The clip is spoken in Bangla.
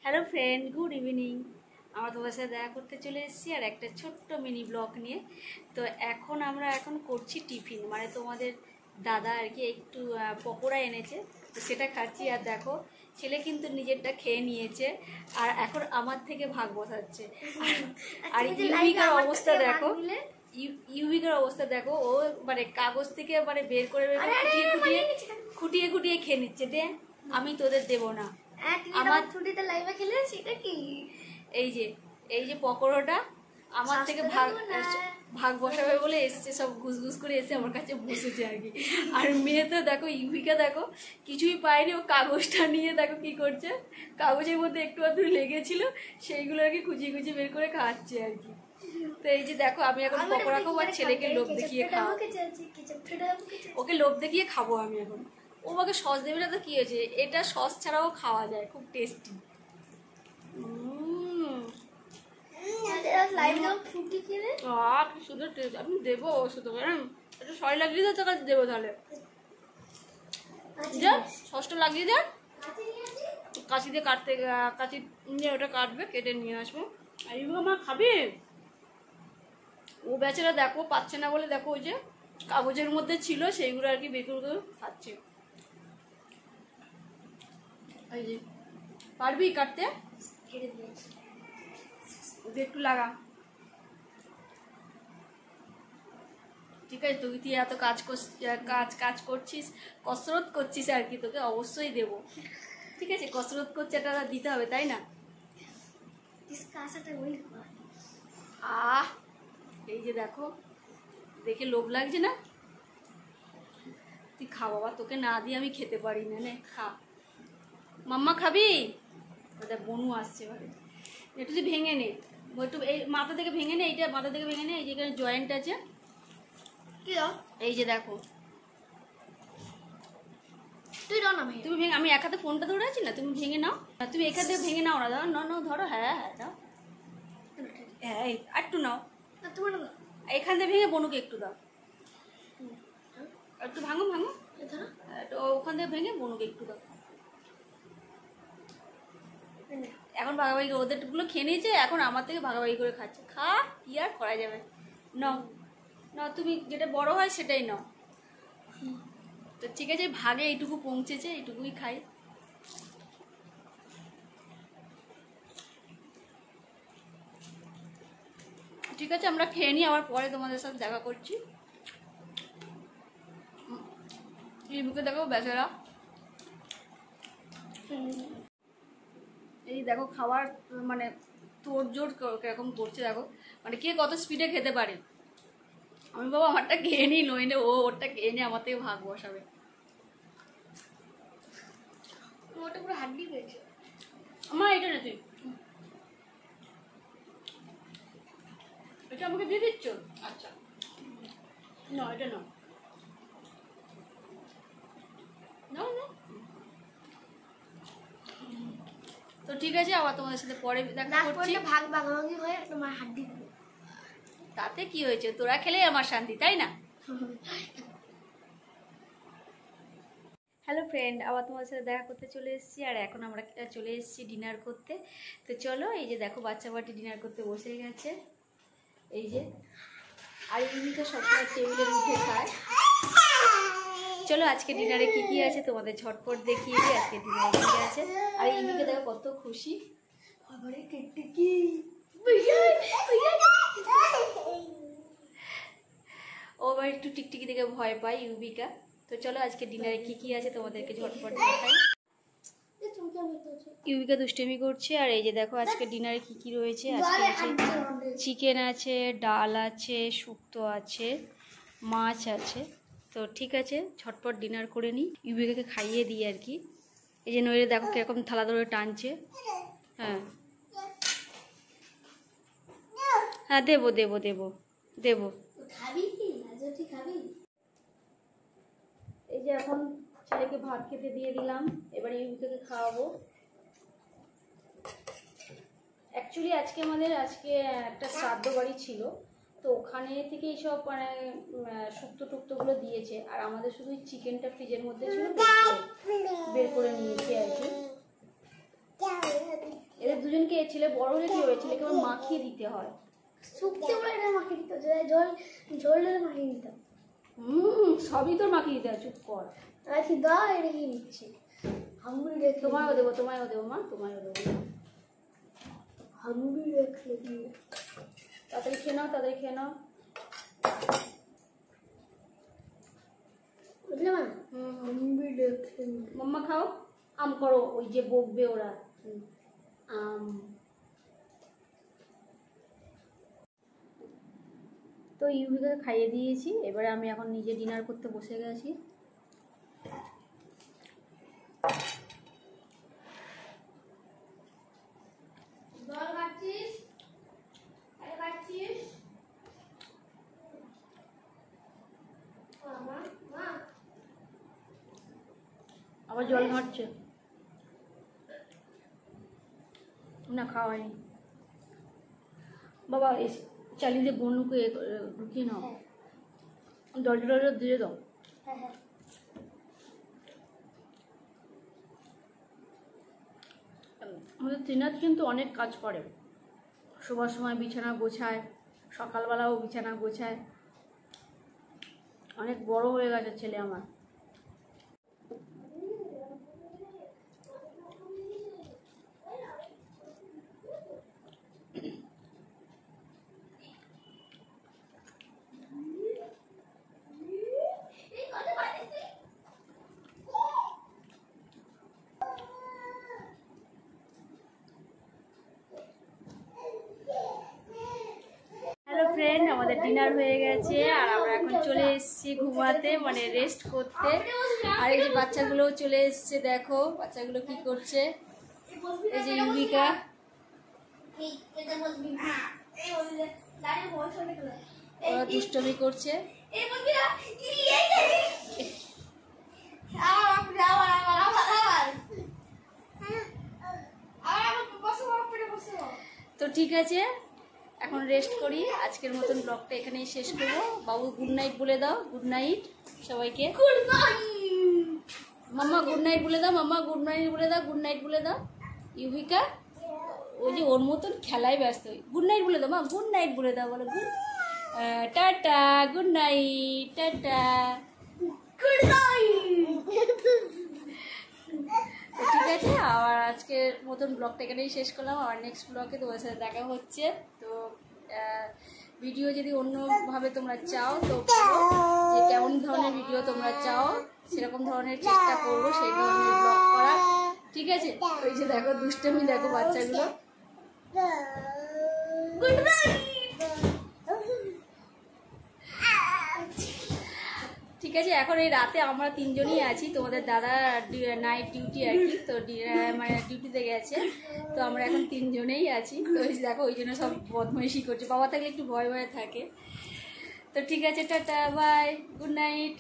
Hello friend, good evening. আমরা তোমার সাথে দেখা করতে চলে এসেছি আর একটা ছোট্ট মিনি ব্লগ নিয়ে। তো এখন করছি টিফিন, মানে তোমাদের দাদা আর কি একটু পকোড়া এনেছে, তো সেটা খাচ্ছি। আর দেখো ছেলে কিন্তু নিজেরটা খেয়ে নিয়েছে আর এখন আমার থেকে ভাগ বসাচ্ছে। আর ইউবিকার অবস্থা দেখো, ইউবিকার অবস্থা দেখো, ও মানে কাগজ থেকে মানে বের করে খুঁটিয়ে খুঁটিয়ে খেয়ে নিচ্ছে। দে, আমি তোদের দেবো না। আমার ছুটিতে লাইভে খেলে সেটা কি এই যে পকোড়াটা আমার থেকে ভাগ বসাবে বলে এসছে, সব ঘুষ করে এসে আমার কাছে বসেছে আর কি। আর মেয়ে তো দেখো, ইউভিকা দেখো কিছুই পায়নি, ও কাগজটা নিয়ে দেখো কি করছে, কাগজের মধ্যে একটু আধটু লেগেছিল সেইগুলো আর কি খুঁচিয়ে খুঁচিয়ে বের করে খাচ্ছে আর কি। তো এই যে দেখো আমি এখন পকোড়া খাবো আর ছেলেকে লোভ দেখিয়ে খাবো, ওকে লোভ দেখিয়ে খাবো আমি এখন। ও আমাকে সস দেবে না তো কি হয়েছে, এটা সস ছাড়াও খাওয়া যায়, খুব টেস্টি। আমি দেবো শুধু একটু সস লাগিয়ে দাও, তোকে দেবো তাহলে। যা সসটা লাগিয়ে দে, কাঁচি দিয়ে কাঁচি নিয়ে ওটা কাটবে, কেটে নিয়ে আসবো। আর মা খাবি? ও বেচারা দেখো পাচ্ছে না বলে দেখো ওই যে কাগজের মধ্যে ছিল সেইগুলো আর কি বের করে খাচ্ছে। এই যে পারবি কাটতে? কেটে দিয়েছি, ওদের একটু লাগা। ঠিক আছে, তুই এত কাজ করছিস, কসরত করছিস আর কি, তোকে অবশ্যই দেব। ঠিক আছে, কসরত করছে, এটা দিতে হবে তাই না? এই যে দেখো, দেখে লোভ লাগছে না? তুই খা বাবা, তোকে না দিয়ে আমি খেতে পারি না, নে খা। মাম্মা খাবি? দেখ বনু আসছে এবারে, একটু তুই ভেঙে নে, একটু এই মাথা থেকে ভেঙে নে, এইটা মাথা থেকে ভেঙে নে, এই যেখানে জয়েন্ট আছে, এই যে দেখো। তুই দাও না, তুমি ভেঙে, আমি এক হাতে ফোনটা ধরে আছি না, তুমি ভেঙে নাও, তুমি এক হাতে ভেঙে নাও না, নাও ধরো। হ্যাঁ হ্যাঁ দাও, হ্যাঁ একটু নাও, এখান থেকে ভেঙে বনুকে একটু দাও, একটু ভাঙো ওখান থেকে ভেঙে বনুকে একটু দাও। এখন ভাগাভাগি ওদেরগুলো খেয়ে নিয়েছে, এখন আমার থেকে ভাগাভাগি করে খাচ্ছে। খা, কি আর করা যাবে। নাও, তুমি যেটা বড় হয় সেটাই নাও। তো ঠিক আছে, ভাগে এইটুকু পৌঁছেছে, এইটুকুই খাই। ঠিক আছে, আমরা খেয়ে নিই, আবার পরে তোমাদের সাথে দেখা করছি। এই মুখে দেখো বেচারা, এই দেখো খাবার মানে তোড়জোড় কিরকম করছে দেখো, মানে কে কত স্পিডে খেতে পারে। আমি বাবা আমারটা খেয়ে নিই, নইলে ও ওরটা খেয়ে নিয়ে আমার থেকে ভাগ বসাবে। ওটা পুরো হাড্ডি হয়েছে। আমার এটা না, তুই এটা আমাকে দিয়ে দিচ্ছ? আচ্ছা না, এটা না, তো ঠিক আছে, আবার তোমাদের সাথে পরে দেখা করছি। ভাগ ভাগাভাগি হয়ে তোমার হাড্ডি, তাতে কি হয়েছে, তোরা খেলেই আমার শান্তি, তাই না? হ্যালো ফ্রেন্ড, আবার তোমাদের সাথে দেখা করতে চলে এসেছি আর এখন আমরা চলে এসেছি ডিনার করতে। তো চলো, এই যে দেখো বাচ্চা বাটি ডিনার করতে বসে গেছে, এই যে। আর এমনি তো সবসময় টেবিলের উঠে খায়। চলো আজকে ডিনারে কি কি আছে তোমাদের ঝটপট দেখিয়ে দিই, আজকে ডিনারে কি আছে। আর এমনিকে দেখো কত খুশি, ও আবার একটু টিকটিকি দেখে ভয় পায় ইউবিকা। তো চলো আজকে ডিনারে কি কি আছে তোমাদেরকে ঝটপট দেখাই। ইউবিকা দুষ্টুমি করছে। আর এই যে দেখো আজকে ডিনারে কি কি রয়েছে। আজকে আছে চিকেন আছে, ডাল আছে, শুক্তো আছে, মাছ আছে। তো ঠিক আছে, ঝটপট ডিনার করে নিই, ইউবিকাকে খাইয়ে দিই আর কি। এই যে নইলে দেখো কিরকম থালা ধরে টানছে। হ্যাঁ হ্যাঁ, দেবো দেবো দেবো দেবো। এই যে এখন ছেলেকে ভাত খেতে দিয়ে দিলাম, এবার ইউবিকাকে খাওয়াবো। অ্যাকচুয়ালি আজকে একটা শ্রাদ্ধ বাড়ি ছিল, তো ওখানে থেকে এইসব মানে শুক্তো টুক্তোগুলো দিয়েছে। আর আমাদের শুধু চিকেনটা ফ্রিজের মধ্যে ছিল, বের করে নিয়েছি আর কি। দুজনকে ছেলে বড় হলে কি হবে, ছেলেকে আবার মাখিয়ে দিতে হয়। শুকতে বলে এটা মাখিয়ে দিতে হয়, জল ঝরলে মাখিয়ে দিতে হয়। সবই তোর মাখিয়ে দিতে হয়, চুপ কর। আচ্ছা দাও, এটা কি দিচ্ছি আমি রেখে তোমায়ও দেবো, তোমায়ও দেবো মা, তোমায়ও দেবো। আমি রেখে দিই। তাড়াতাড়ি খেয়ে নাও, তাড়াতাড়ি খেয়ে নাও। বুঝলে মা? আমি রেখে দিই। মাম্মা খাও, আম করো, ওই যে বকবে ওরা। আম। তো ইউভিকে খাইয়ে দিয়েছি, এবারে আমি এখন নিজে ডিনার করতে বসে গেছি। জল খাচ্ছিস? এটা খাচ্ছিস? মা মা আবার জল ঘাটছে না, খাওয়া হয়নি। বাবা এসে চালিয়ে দিয়ে বনুকে ঢুকিয়ে নাও, জলটা দিয়ে দাও। হ্যাঁ হ্যাঁ। আমাদের ত্রিনাথ কিন্তু অনেক কাজ করে, শোবার সময় বিছানা গোছায়, সকালবেলাও বিছানা গোছায়, অনেক বড় হয়ে গেছে ছেলে আমার। হ্যালো ফ্রেন্ড, আমাদের ডিনার হয়ে গেছে আর আমরা এখন চলে এসেছি ঘুমাতে, মানে রেস্ট করতে। আর এই যে বাচ্চাগুলোও চলে এসছে, দেখো বাচ্চাগুলো কি করছে। এই যে ইউভিকা, ওরা দুষ্টমি করছে। তো ঠিক আছে, এখন রেস্ট করি, আজকের মতন ব্লগটা এখানেই শেষ করবো। বাবু গুড নাইট বলে দাও, গুড নাইট সবাইকে। মাম্মা গুড নাইট বলে দাও, মাম্মা গুড নাইট বলে দাও, গুড নাইট বলে দাও। ইউভিকা ওই যে ওর মতন খেলায় ব্যস্ত, গুড নাইট বলে দাও মা, গুড নাইট বলে দাও, বলো good tata, good night, tata, good night. ঠিক আছে। আবার আজকের মতন ব্লগটা এখানেই শেষ করলাম, আবার নেক্সট ব্লগে তোমার সাথে দেখা হচ্ছে। তো ভিডিও যদি অন্যভাবে তোমরা চাও তো যে কেমন ধরনের ভিডিও তোমরা চাও সেরকম ধরনের চেষ্টা করবো, সেই ধরনের ব্লগ করার। ঠিক আছে, ওই যে দেখো দুষ্টমি, দেখো বাচ্চাগুলো। Good night. ঠিক আছে, এখন এই রাতে আমরা তিনজনই আছি, তোমাদের দাদা নাইট ডিউটি আর কি, তো মানে ডিউটিতে গেছে, তো আমরা এখন তিনজনেই আছি। তো ওই দেখো ওই জন্য সব বদমাইশি করছে, বাবা থাকলে একটু ভয় ভয়ে থাকে। তো ঠিক আছে, টাটা, বাই, গুড নাইট।